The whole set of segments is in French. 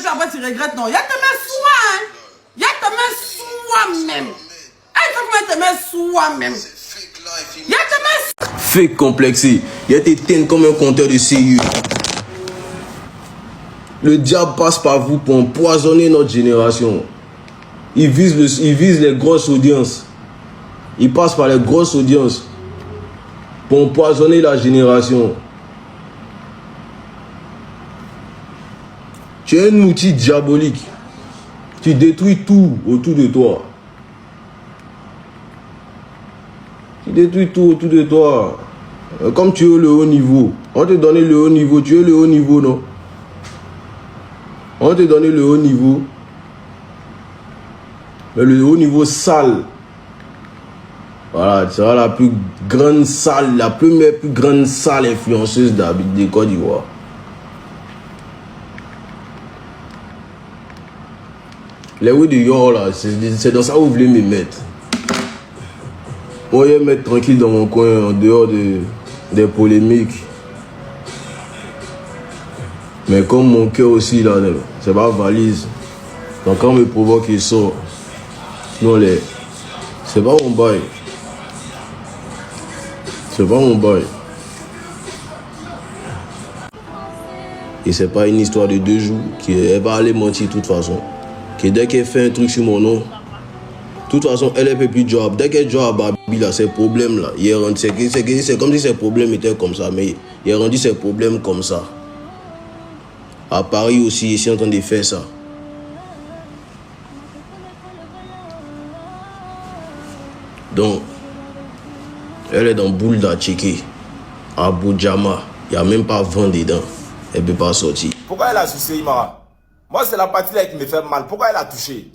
ça, après tu regrettes, non. Il y a te mettre soi, hein. Il y a te mettre soi-même. Il faut que te mettre soi-même. Il y a te mettre... Fake complexé. Il a été teint comme un compteur de CU. Le diable passe par vous pour empoisonner notre génération. Il vise les grosses audiences. Il passe par les grosses audiences pour empoisonner la génération. Tu es un outil diabolique. Tu détruis tout autour de toi. Tu détruis tout autour de toi. Comme tu es le haut niveau. On te donne le haut niveau. Tu es le haut niveau, non? On te donne le haut niveau. Mais le haut niveau sale. Voilà, tu seras la plus grande salle, la plus grande salle influenceuse de Côte d'Ivoire. Les oui de Yor là, c'est dans ça où vous voulez me mettre. Moi, je vais me mettre tranquille dans mon coin, en dehors des polémiques. Mais comme mon cœur aussi là, c'est pas valise. Donc quand on me provoque, il sort. Non, c'est pas mon bail. C'est pas mon bail. Et c'est pas une histoire de 2 jours qu'elle va aller mentir de toute façon. Que dès qu'elle fait un truc sur mon nom, de toute façon, elle est plus job. Dès qu'elle job à Babi, là, ses problèmes là, c'est comme si ses problèmes étaient comme ça, mais il a rendu ses problèmes comme ça. À Paris aussi, ici en train de faire ça. Donc, elle est dans boule d'Achiki, à Boudjama. Il n'y a même pas vent dedans. Elle ne peut pas sortir. Pourquoi elle a sucé Imara? Moi, c'est la partie là qui me fait mal. Pourquoi elle a touché?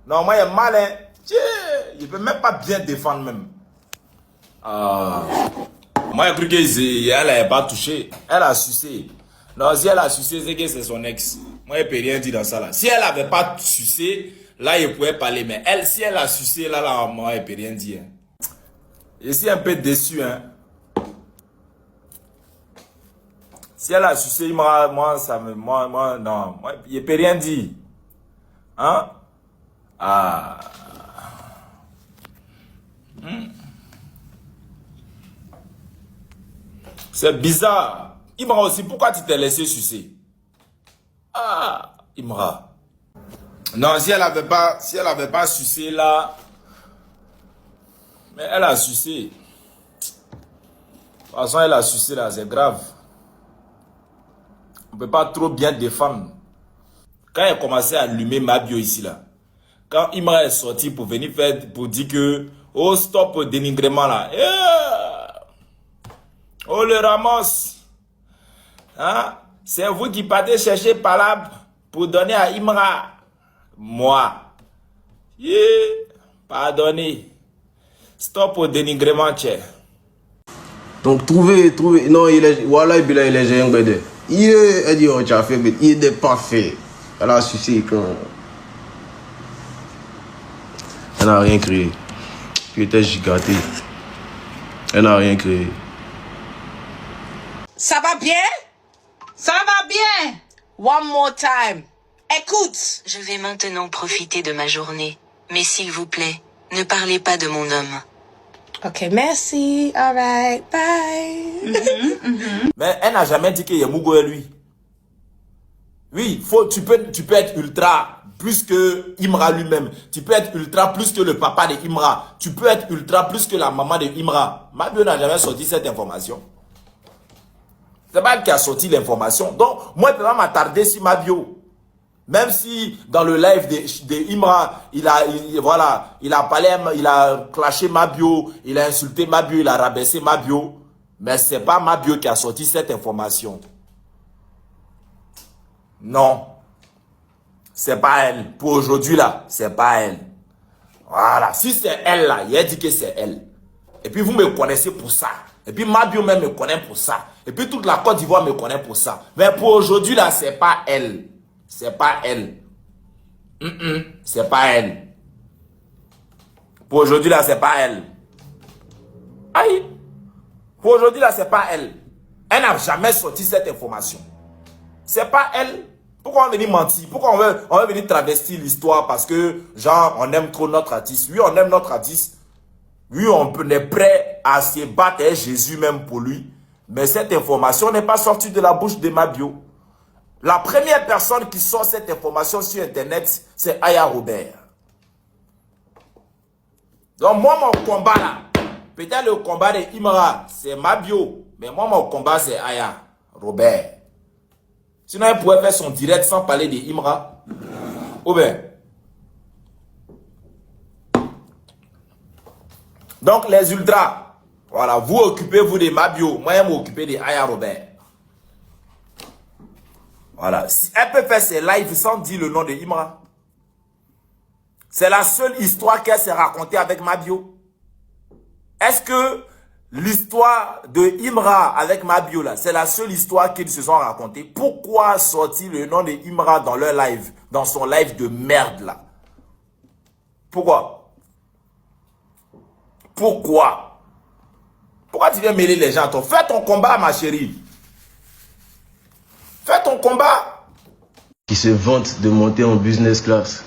Non, moi, il est mal, hein. Il ne peut même pas bien défendre, même. Moi, j'ai cru qu'elle n'avait pas touché. Elle a sucé. Non, si elle a sucé, c'est que c'est son ex. Moi, je ne peux rien dire dans ça, là. Si elle n'avait pas sucé, là, il pouvait parler. Mais elle, si elle a sucé, là, moi, je ne peux rien dire. Je suis un peu déçu, hein. Si elle a sucé, moi, non, moi, je ne peux rien dire. Hein? C'est bizarre. Imra aussi, pourquoi tu t'es laissé sucer? Imra. Non, si elle avait pas sucé là, mais elle a sucé. De toute façon, elle a sucé là, c'est grave. On ne peut pas trop bien défendre. Quand elle a commencé à allumer Mabio ici là, quand Imra est sorti pour venir faire, pour dire que, oh stop dénigrement là, oh le Ramos, hein? C'est vous qui partez chercher palabre pour donner à Imra. Moi, pardonnez. Stop au dénigrement, tchè. Donc trouvez, non, voilà, il est géant, elle dit, oh, tu as fait, mais il n'est pas fait. Elle a sucé quand. Elle n'a rien créé. Tu étais gigaté. Elle n'a rien créé. Ça va bien? Ça va bien. One more time. Écoute. Je vais maintenant profiter de ma journée. Mais s'il vous plaît, ne parlez pas de mon homme. Ok, merci. All right, bye. Mais elle n'a jamais dit que Yamougo est lui. Oui, tu peux être ultra plus que Imra lui-même. Tu peux être ultra plus que le papa de Imra. Tu peux être ultra plus que la maman de Imra. Mabio n'a jamais sorti cette information. C'est pas elle qui a sorti l'information. Donc, moi, je peux pas m'attarder sur Mabio. Même si dans le live de Imra, il a parlé, il a clashé Mabio, il a insulté Mabio, il a rabaissé Mabio. Mais c'est pas Mabio qui a sorti cette information. Non. C'est pas elle. Pour aujourd'hui là, c'est pas elle. Voilà. Si c'est elle là, il a dit que c'est elle. Et puis vous me connaissez pour ça. Et puis Mabio même me connaît pour ça. Et puis toute la Côte d'Ivoire me connaît pour ça. Mais pour aujourd'hui là, c'est pas elle. C'est pas elle. C'est pas elle. Pour aujourd'hui là, c'est pas elle. Aïe. Pour aujourd'hui là, c'est pas elle. Elle n'a jamais sorti cette information. C'est pas elle. Pourquoi on va venir mentir? Pourquoi on va venir travestir l'histoire parce que, genre, on aime trop notre artiste? Oui, on aime notre artiste. Oui, on est prêt à se battre avec Jésus même pour lui. Mais cette information n'est pas sortie de la bouche de Mabio. La première personne qui sort cette information sur Internet, c'est Aya Robert. Donc moi, mon combat là, peut-être le combat de Imra, c'est Mabio. Mais moi, mon combat, c'est Aya Robert. Sinon, il pourrait faire son direct sans parler de Imra. Ou bien. Donc, les ultras, voilà, vous occupez-vous de Mabio. Moi, je m'occupe de Aya Robert. Voilà. Si elle peut faire ses lives sans dire le nom de Imra. C'est la seule histoire qu'elle s'est racontée avec Mabio. Est-ce que l'histoire de Imra avec Mabio, là, c'est la seule histoire qu'ils se sont racontée? Pourquoi sortir le nom de Imra dans leur live, dans son live de merde, là? Pourquoi? Pourquoi? Pourquoi tu viens mêler les gens à toi? Fais ton combat, ma chérie. Fais ton combat. Qui se vante de monter en business class.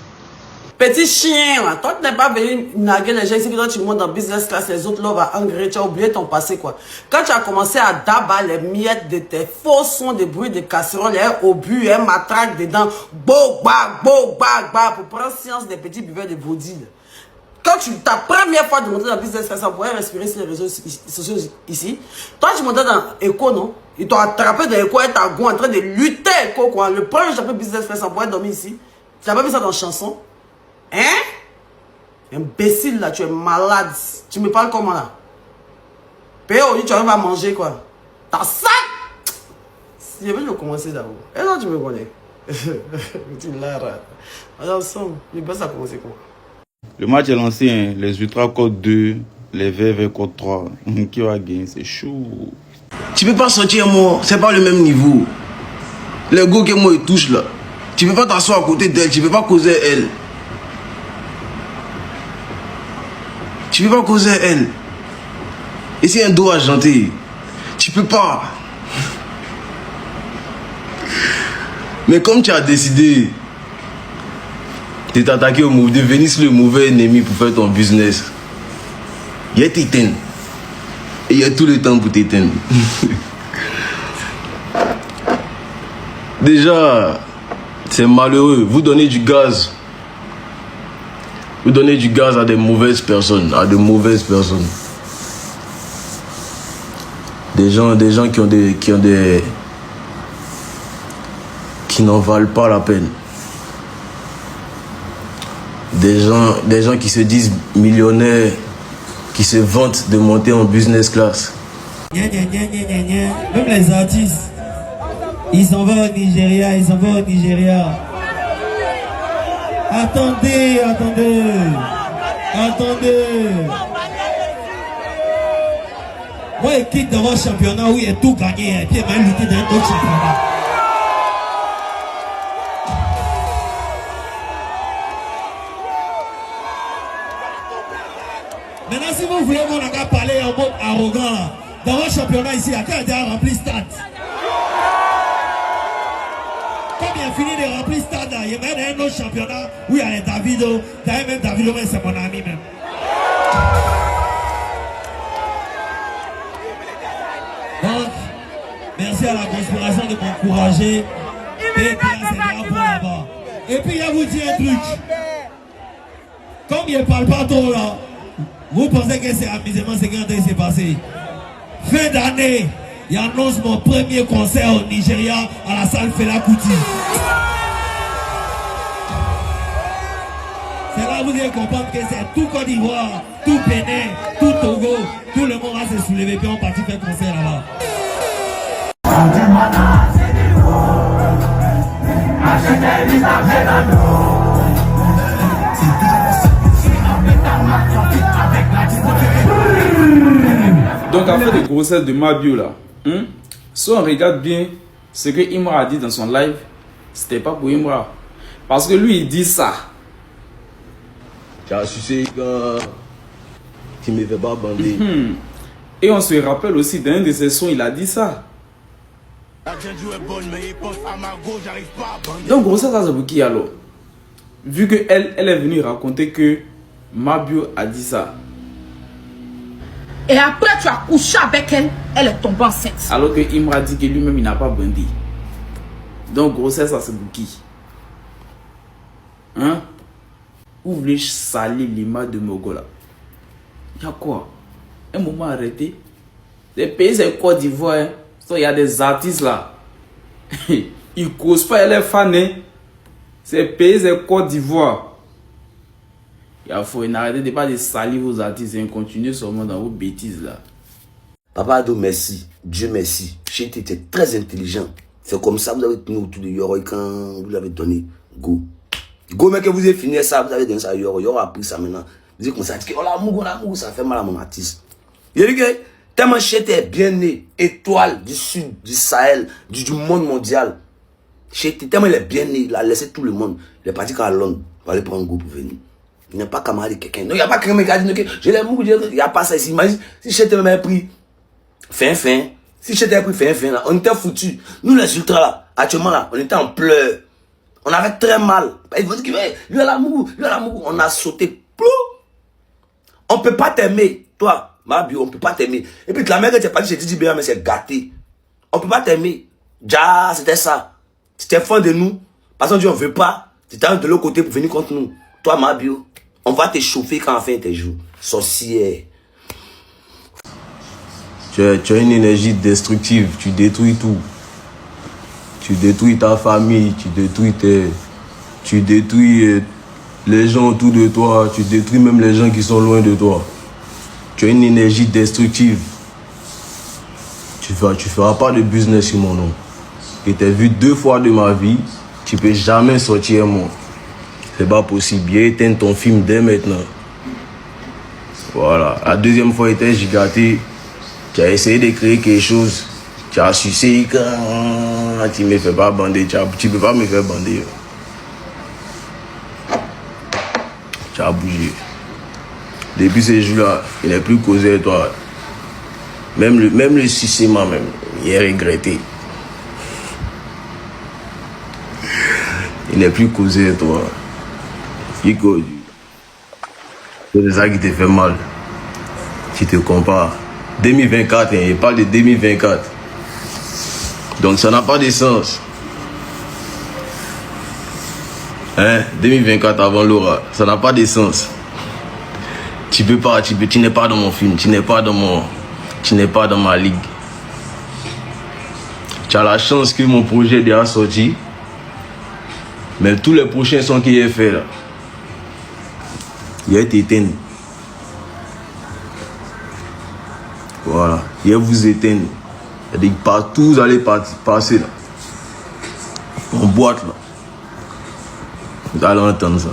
Petit chien, là. Toi, tu n'es pas venu naguer les gens ici, que toi, tu montes en business class, les autres, là, va engrais, tu as oublié ton passé, quoi. Quand tu as commencé à dabat les miettes de tes faux sons de bruit de casserole, un obus, un matraque dedans, bo, bag, pour prendre science des petits buveurs de body, là. Quand ta première fois de monter dans le business class, on pourrait respirer sur les réseaux sociaux ici. Toi, tu montais dans Echo, non? Ils t'ont attrapé dans Echo et t'as en train de lutter Echo, quoi. Le premier chapitre business class, on pourrait dormir ici. Tu n'as pas vu ça dans la chanson? Hein? Imbécile, là, tu es malade. Tu me parles comment, là? Péo, tu arrives à manger, quoi. T'as ça? Si je vais commencer d'abord. Et là, tu me connais. Tu l'as, là. Alors, ensemble, je vais ça commencer, quoi. Le match est lancé, hein. Les Ultras code 2, les VV code 3. Qui va gagner? C'est chaud. Tu peux pas sortir moi, c'est pas le même niveau. Les gars que moi ils touchent là. Tu peux pas t'asseoir à côté d'elle, tu peux pas causer elle. Tu peux pas causer elle. Et c'est un dos à chanter. Tu peux pas. Mais comme tu as décidé de t'attaquer au mauvais, de venir sur le mauvais ennemi pour faire ton business, il y a t'éteindre. Et il y a tout le temps pour t'éteindre. Déjà, c'est malheureux. Vous donnez du gaz. Vous donnez du gaz à des mauvaises personnes. À de mauvaises personnes. Des gens qui n'en valent pas la peine. Des gens qui se disent millionnaires, qui se vantent de monter en business class. Même les artistes, ils s'en vont au Nigeria, Attendez. Moi, je quitte dans votre championnat où il y a tout gagné, et puis il va lutter dans un autre championnat. Maintenant, si vous voulez qu'on a parler en mode arrogant, là, dans votre championnat ici, il y a qu'un déjà rempli stade. Comme il a fini de remplir stade, il y a même un autre championnat où il y a les Davido. D'ailleurs, même Davido, c'est mon ami même. Donc, merci à la conspiration de m'encourager. Et puis, il vous dire un truc. Comme il ne parle pas trop là, vous pensez que c'est amusement ce qui s'est passé. Fin d'année, il annonce mon premier concert au Nigeria à la salle Fela Kuti. C'est là que vous allez comprendre que c'est tout Côte d'Ivoire, tout Bénin, tout Togo, tout le monde va se soulever puis on partit faire concert là-bas. Donc, après les grossesses de Mabio là, si on regarde bien ce que Imra a dit dans son live, c'était pas pour Imra. Parce que lui, il dit ça. Tu as sucé quand tu me fais pas bander. Et on se rappelle aussi d'un de ses sons, il a dit ça. Donc, grossesse, ça c'est pour qui alors? Vu qu'elle est venue raconter que Mabio a dit ça. Et après, tu as couché avec elle, elle est tombée enceinte. Alors que Imra dit que lui-même, il n'a pas bandé. Donc, grossesse, ça c'est pour qui? Hein? Où voulez-je salir l'image de Mogola? Il y a quoi? Un moment arrêté. Les pays, c'est Côte d'Ivoire. Hein? Il y a des artistes là. Ils ne causent pas les fans. Hein? Ces pays, c'est Côte d'Ivoire. Il faut arrêter de pas de salir vos artistes et continuer seulement dans vos bêtises là. Papa Ado, merci. Dieu merci. J'étais très intelligent. C'est comme ça que vous avez tenu autour de Yoro quand vous l'avez donné Go. Go, mais que vous avez fini ça, vous avez donné ça à Yoro. Yoro a pris ça maintenant. Vous avez commencé à dire, oh l'amour, ça fait mal à mon artiste. Il dit que tellement Chété est bien né, étoile du sud, du Sahel, du monde mondial. Chété, tellement il est bien né, il a laissé tout le monde. Il est parti à Londres pour aller prendre Go pour venir. Il n'est pas camarade de quelqu'un. Non, il n'y a pas quelqu'un qui a dit que je l'aime beaucoup, il n'y a pas ça ici. Imagine si Chété m'avait pris fin. Si Chété avait pris fin là, on était foutus. Nous les ultras là, actuellement là, on était en pleurs. On avait très mal. Il faut dire que lui a l'amour, on a sauté. Plou. On ne peut pas t'aimer, toi, Mabio, on ne peut pas t'aimer. Et puis la mère que tu as pas dit, j'ai dit bien, mais c'est gâté. On ne peut pas t'aimer. Ja, c'était ça. C'était fan de nous. Parce qu'on dit on ne veut pas. Tu étais de l'autre côté pour venir contre nous. Toi, Mabio, on va te chauffer quand on fait tes jours. Sorcière. Tu as une énergie destructive, tu détruis tout. Tu détruis ta famille, tu détruis les gens autour de toi, tu détruis même les gens qui sont loin de toi. Tu as une énergie destructive. Tu feras pas de business sur mon nom. Je t'ai vu 2 fois de ma vie, tu peux jamais sortir moi. C'est pas possible, bien éteindre ton film dès maintenant. Voilà, la deuxième fois était gigaté. Tu as essayé de créer quelque chose. Tu as sucé quand tu me fais pas bander. Tu peux pas me faire bander. Tu as bougé. Depuis ce jour-là, il n'est plus causé avec toi. Même le sucement même, il est regretté. Il n'est plus causé avec toi. C'est ça qui te fait mal. Tu te compares. 2024, il parle de 2024. Donc ça n'a pas de sens. Hein? 2024 avant Laura, ça n'a pas de sens. Tu peux pas, tu n'es pas dans mon film, tu n'es pas dans ma ligue. Tu as la chance que mon projet est déjà sorti. Mais tous les prochains sons qu'il a fait là, il a été éteint. Voilà, il va vous éteindre. C'est-à-dire que partout vous allez passer là, en boîte là, vous allez entendre ça.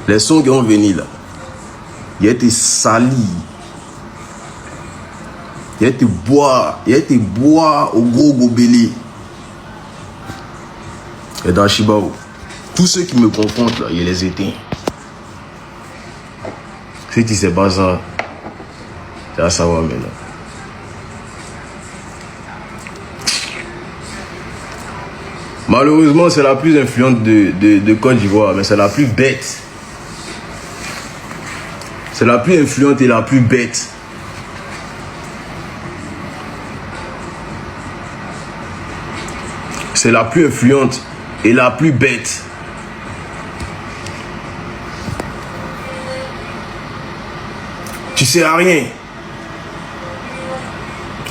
Les sons qui vont venir là, il a été sali. Il a été boire au gros gobelet. Et dans Chibao, tous ceux qui me confrontent là, il les éteint. Si tu sais pas ça, tu vas savoir maintenant. Malheureusement, c'est la plus influente de Côte d'Ivoire, mais c'est la plus bête. C'est la plus influente et la plus bête. C'est la plus influente et la plus bête. Tu sais à rien.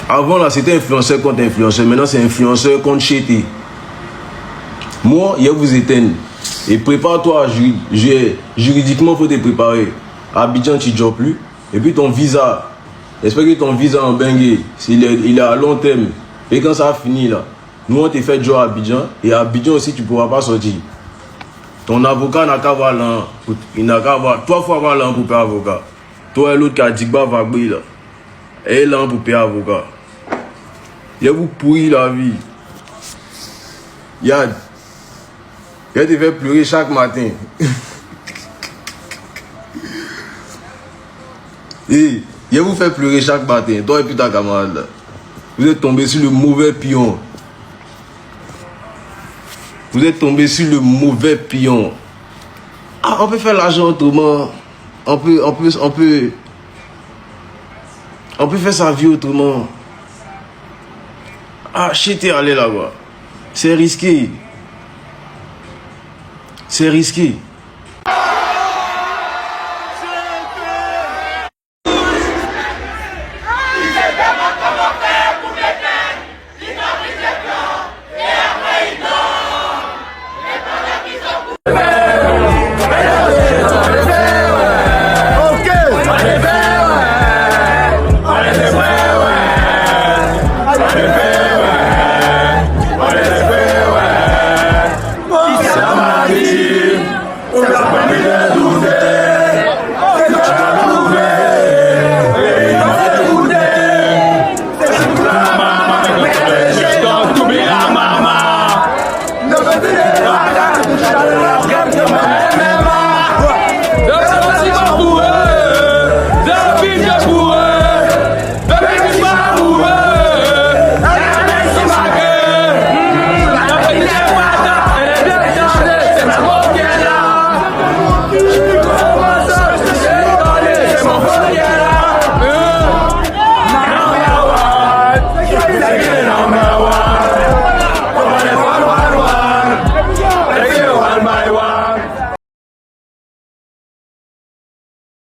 Avant là, c'était influenceur contre influenceur. Maintenant, c'est influenceur contre Chété. Moi, il va vous éteindre. Et prépare-toi, juridiquement, il faut te préparer. À Abidjan, tu ne joues plus. Et puis ton visa, j'espère que ton visa en Bengue, il est à long terme. Et quand ça a fini là, nous on te fait jouer à Abidjan. Et à Abidjan aussi, tu ne pourras pas sortir. Ton avocat n'a qu'à avoir l'an. Il n'a qu'à avoir 3 fois avoir l'an pour payer avocat. Toi et l'autre qui a dit que va briller là. Et l'an pour payer avocat. Il vous pourri la vie. Yad. Il te fait pleurer chaque matin. Et il vous fait pleurer chaque matin. Toi et puis ta camarade là. Vous êtes tombé sur le mauvais pion. Vous êtes tombé sur le mauvais pion. Ah, on peut faire l'argent autrement. On peut faire sa vie autrement. Ah, shit, t'es allé là-bas. C'est risqué. C'est risqué. Marie.